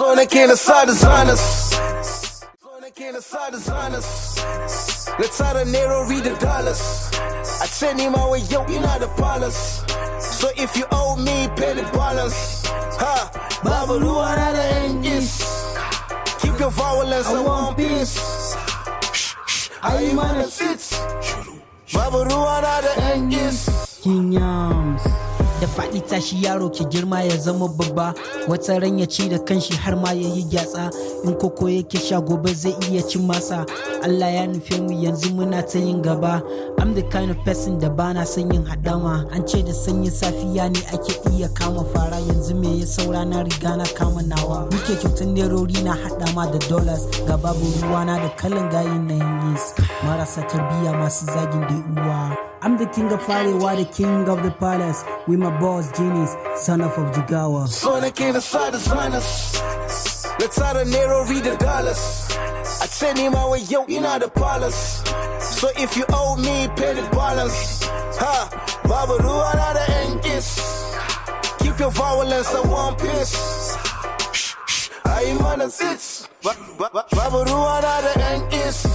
So nake na sa designers. Let's add a narrow, read the dollars. I send him my way, yo, you know the palace. So if you owe me, pay the balance. Ha, Babu, ruwana the end is. Keep your violence in one piece. I man it. Babu, ruwana the end is. Kheeng-ahms. Da faɗi tashi yaro ke girma ya zama babba, wata ran ya ci da kanshi har ma ya yi gyatsa, in koko yake sha gobe zai iya cin masa. Allah ya nufe mu yanzu muna ta yin gaba. I'm the kind of person da bana son yin hadama. An ce da sanyin safiya ne ake iya kama fara, yanzu me ya saura na riga na kama nawa. Muke kyautan nerori na haɗa ma da dollars, ga babu ruwana da kalan gayin na yin marasa tarbiyya masu zagin da uwa. I'm the king of Farewa, the king of the palace, with my boss genius, son of Jigawa. So nake na sa designers. Let's add a narrow, read the dollars. I send him my way, yo, you know the palace. So if you owe me, pay the balance. Ha, Babu, ruwana the end is. Keep your violence in one piece. I man it. Babu, ruwana the end is.